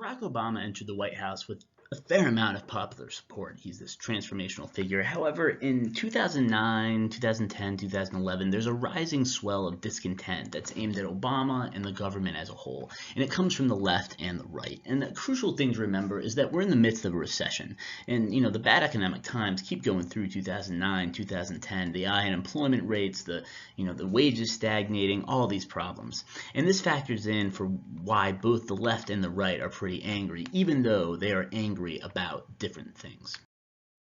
Barack Obama entered the White House with a fair amount of popular support. He's this transformational figure. However, in 2009, 2010, 2011, there's a rising swell of discontent that's aimed at Obama and the government as a whole. And it comes from the left and the right. And the crucial thing to remember is that we're in the midst of a recession. And, the bad economic times keep going through 2009, 2010, the high unemployment rates, the wages stagnating, all these problems. And this factors in for why both the left and the right are pretty angry, even though they are angry about different things.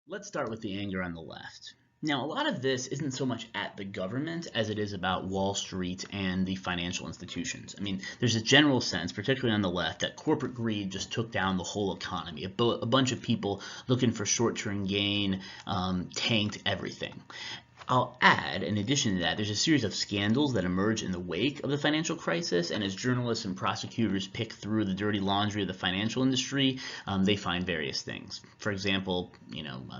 Let's start with the anger on the left. Now, a lot of this isn't so much at the government as it is about Wall Street and the financial institutions. I mean, there's a general sense, particularly on the left, that corporate greed just took down the whole economy. A bunch of people looking for short-term gain tanked everything. I'll add, in addition to that, there's a series of scandals that emerge in the wake of the financial crisis, and as journalists and prosecutors pick through the dirty laundry of the financial industry, they find various things. For example,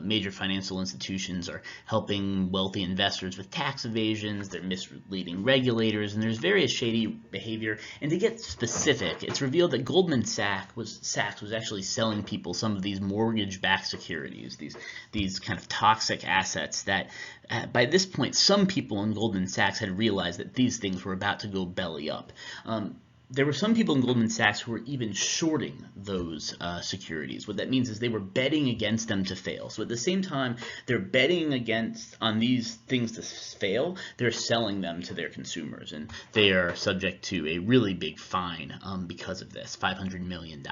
major financial institutions are helping wealthy investors with tax evasions, they're misleading regulators, and there's various shady behavior. And to get specific, it's revealed that Goldman Sachs was actually selling people some of these mortgage-backed securities, these kind of toxic assets that by this point, some people in Goldman Sachs had realized that these things were about to go belly up. There were some people in Goldman Sachs who were even shorting those securities. What that means is they were betting against them to fail. So at the same time they're betting on these things to fail, they're selling them to their consumers, and they are subject to a really big fine because of this, $500 million.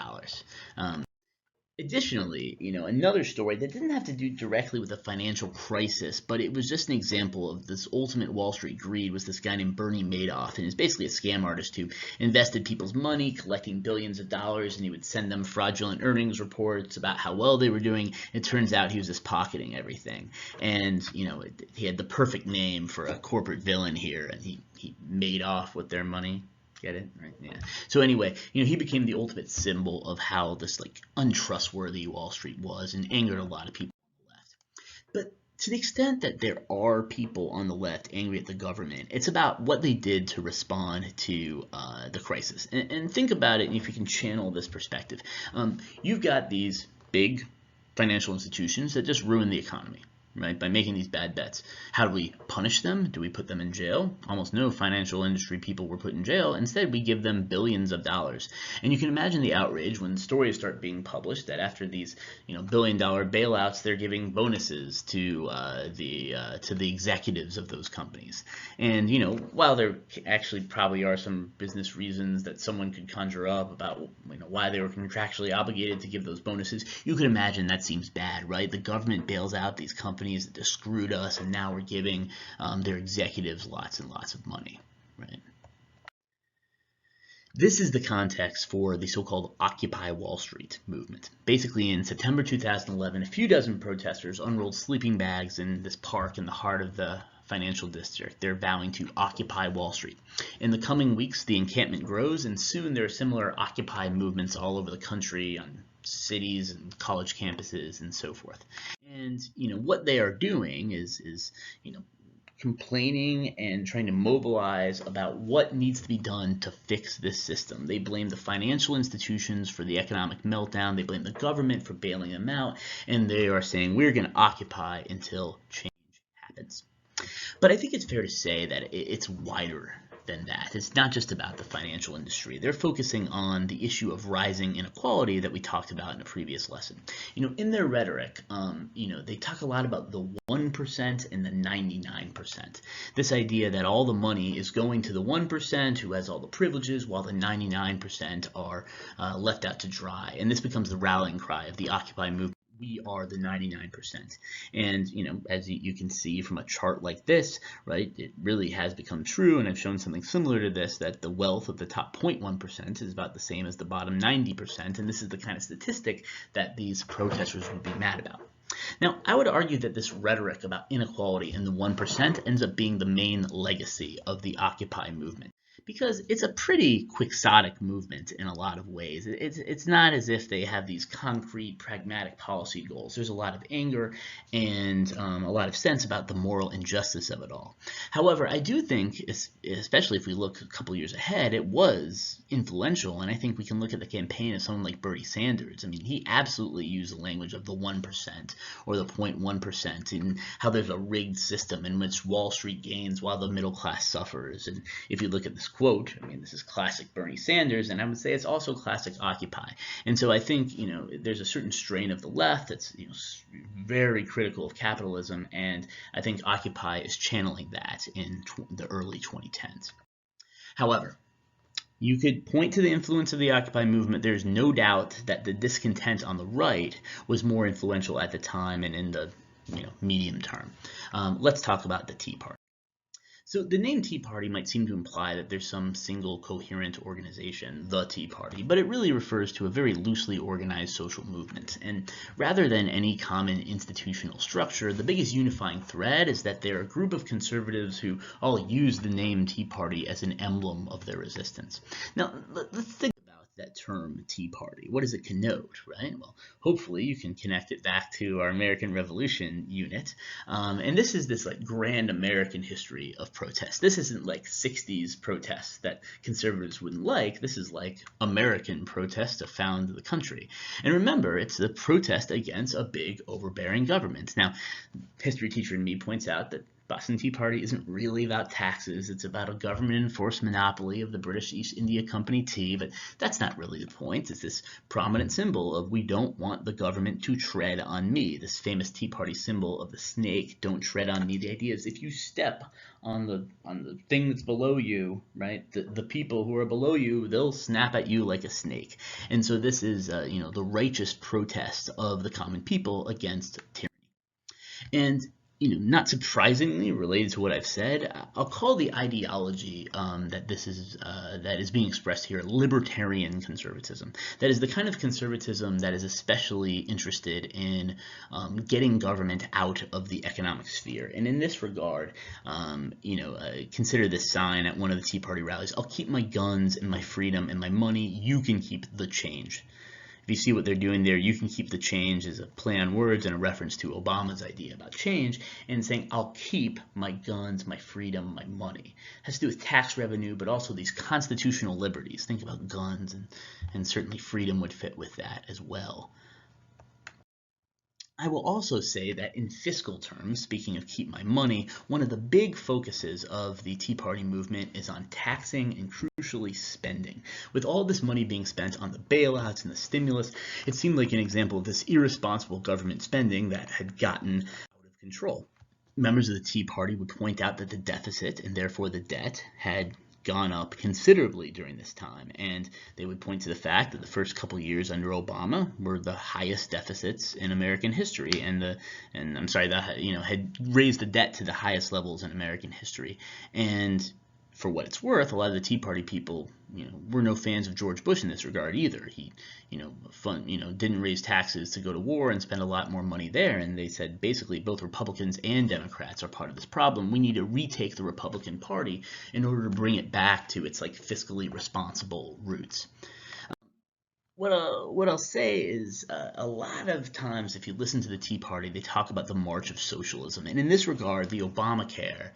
Additionally, another story that didn't have to do directly with a financial crisis, but it was just an example of this ultimate Wall Street greed, was this guy named Bernie Madoff, and he's basically a scam artist who invested people's money, collecting billions of dollars, and he would send them fraudulent earnings reports about how well they were doing. It turns out he was just pocketing everything, and he had the perfect name for a corporate villain here, and he made off with their money. Get it? Right? Yeah. So anyway, he became the ultimate symbol of how this untrustworthy Wall Street was, and angered a lot of people on the left. But to the extent that there are people on the left angry at the government, it's about what they did to respond to the crisis. And think about it, and if you can channel this perspective. You've got these big financial institutions that just ruin the economy, right, by making these bad bets. How do we punish them? Do we put them in jail? Almost no financial industry people were put in jail. Instead, we give them billions of dollars. And you can imagine the outrage when stories start being published that after these billion-dollar bailouts, they're giving bonuses to the executives of those companies. And while there actually probably are some business reasons that someone could conjure up about why they were contractually obligated to give those bonuses, you could imagine that seems bad, right? The government bails out these companies that just screwed us, and now we're giving their executives lots and lots of money, right? This is the context for the so-called Occupy Wall Street movement. Basically, in September 2011, a few dozen protesters unrolled sleeping bags in this park in the heart of the financial district. They're vowing to occupy Wall Street. In the coming weeks, the encampment grows, and soon there are similar Occupy movements all over the country, on cities and college campuses and so forth. And what they are doing is complaining and trying to mobilize about what needs to be done to fix this system. They blame the financial institutions for the economic meltdown. They blame the government for bailing them out, and they are saying we're going to occupy until change happens. But I think it's fair to say that it's wider than that. It's not just about the financial industry. They're focusing on the issue of rising inequality that we talked about in a previous lesson. In their rhetoric, they talk a lot about the 1% and the 99%. This idea that all the money is going to the 1% who has all the privileges, while the 99% are left out to dry. And this becomes the rallying cry of the Occupy movement. We are the 99%. And, as you can see from a chart like this, right, it really has become true, and I've shown something similar to this, that the wealth of the top 0.1% is about the same as the bottom 90%, and this is the kind of statistic that these protesters would be mad about. Now, I would argue that this rhetoric about inequality in the 1% ends up being the main legacy of the Occupy movement, because it's a pretty quixotic movement in a lot of ways. It's not as if they have these concrete, pragmatic policy goals. There's a lot of anger and a lot of sense about the moral injustice of it all. However, I do think, especially if we look a couple years ahead, it was influential, and I think we can look at the campaign of someone like Bernie Sanders. I mean, he absolutely used the language of the 1% or the 0.1%, and how there's a rigged system in which Wall Street gains while the middle class suffers. And if you look at this quote, I mean, this is classic Bernie Sanders, and I would say it's also classic Occupy. And so I think, there's a certain strain of the left that's, very critical of capitalism, and I think Occupy is channeling that in the early 2010s. However, you could point to the influence of the Occupy movement. There's no doubt that the discontent on the right was more influential at the time and in the medium term. Let's talk about the Tea Party. So the name Tea Party might seem to imply that there's some single coherent organization, the Tea Party, but it really refers to a very loosely organized social movement. And rather than any common institutional structure, the biggest unifying thread is that they're a group of conservatives who all use the name Tea Party as an emblem of their resistance. Now, let's think that term Tea Party. What does it connote, right? Well, hopefully you can connect it back to our American Revolution unit. And this is this grand American history of protest. This isn't like 60s protests that conservatives wouldn't like. This is like American protests to found the country. And remember, it's the protest against a big overbearing government. Now, history teacher in me points out that Boston Tea Party isn't really about taxes. It's about a government-enforced monopoly of the British East India Company tea, but that's not really the point. It's this prominent symbol of we don't want the government to tread on me, this famous Tea Party symbol of the snake, don't tread on me. The idea is if you step on the thing that's below you, right, the people who are below you, they'll snap at you like a snake. And so this is, the righteous protest of the common people against tyranny. And not surprisingly, related to what I've said, I'll call the ideology that is being expressed here libertarian conservatism. That is the kind of conservatism that is especially interested in getting government out of the economic sphere. And in this regard, consider this sign at one of the Tea Party rallies: "I'll keep my guns and my freedom and my money. You can keep the change." If you see what they're doing there, "you can keep the change" is a play on words and a reference to Obama's idea about change, and saying I'll keep my guns, my freedom, my money. It has to do with tax revenue, but also these constitutional liberties. Think about guns, and certainly freedom would fit with that as well. I will also say that in fiscal terms, speaking of keep my money, one of the big focuses of the Tea Party movement is on taxing and crucially spending. With all this money being spent on the bailouts and the stimulus, it seemed like an example of this irresponsible government spending that had gotten out of control. Members of the Tea Party would point out that the deficit, and therefore the debt, had gone up considerably during this time, and they would point to the fact that the first couple years under Obama were the highest deficits in American history, that had raised the debt to the highest levels in American history. And for what it's worth, a lot of the Tea Party people, were no fans of George Bush in this regard either. He, didn't raise taxes to go to war and spend a lot more money there. And they said basically both Republicans and Democrats are part of this problem. We need to retake the Republican Party in order to bring it back to its fiscally responsible roots. What I'll say is a lot of times if you listen to the Tea Party, they talk about the march of socialism. And in this regard, the Obamacare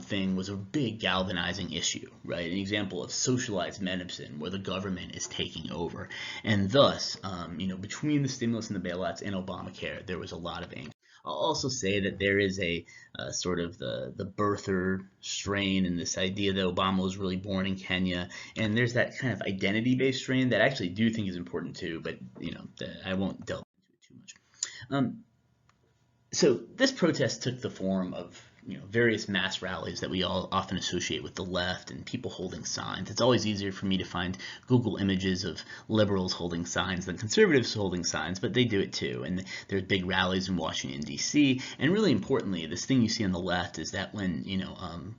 thing was a big galvanizing issue, right? An example of socialized medicine where the government is taking over. And thus, between the stimulus and the bailouts and Obamacare, there was a lot of anger. I'll also say that there is a sort of the birther strain in this idea that Obama was really born in Kenya, and there's that kind of identity-based strain that I actually do think is important too, but I won't delve into it too much. So this protest took the form of various mass rallies that we all often associate with the left and people holding signs. It's always easier for me to find Google images of liberals holding signs than conservatives holding signs, but they do it too. And there's big rallies in Washington, D.C. And really importantly, this thing you see on the left is that when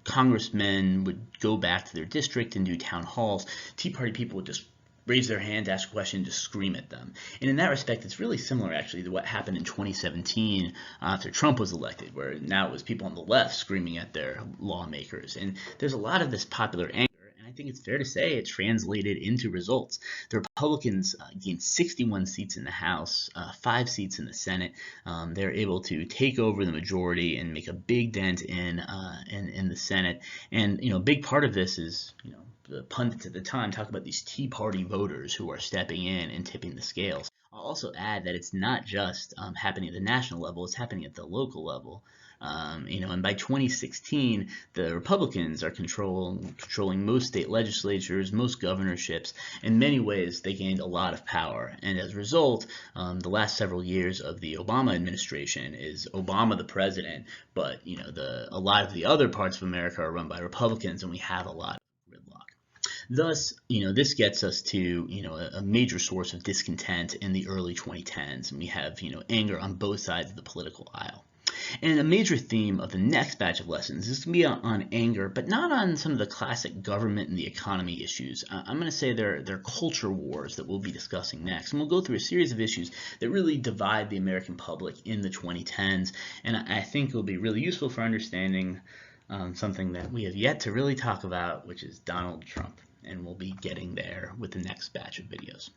congressmen would go back to their district and do town halls, Tea Party people would just raise their hand, ask a question, just scream at them. And in that respect, it's really similar actually to what happened in 2017 after Trump was elected, where now it was people on the left screaming at their lawmakers. And there's a lot of this popular anger, and I think it's fair to say it translated into results. The Republicans gained 61 seats in the House, 5 seats in the Senate. They're able to take over the majority and make a big dent in the Senate. And a big part of this is the pundits at the time talk about these Tea Party voters who are stepping in and tipping the scales. I'll also add that it's not just happening at the national level; it's happening at the local level. And by 2016, the Republicans are controlling most state legislatures, most governorships. In many ways, they gained a lot of power. And as a result, the last several years of the Obama administration is Obama the president, but a lot of the other parts of America are run by Republicans, and we have a lot of gridlock. Thus, this gets us to, a major source of discontent in the early 2010s, and we have, anger on both sides of the political aisle. And a major theme of the next batch of lessons is going to be on anger, but not on some of the classic government and the economy issues. I'm going to say they're culture wars that we'll be discussing next. And we'll go through a series of issues that really divide the American public in the 2010s. And I think it'll be really useful for understanding something that we have yet to really talk about, which is Donald Trump. And we'll be getting there with the next batch of videos.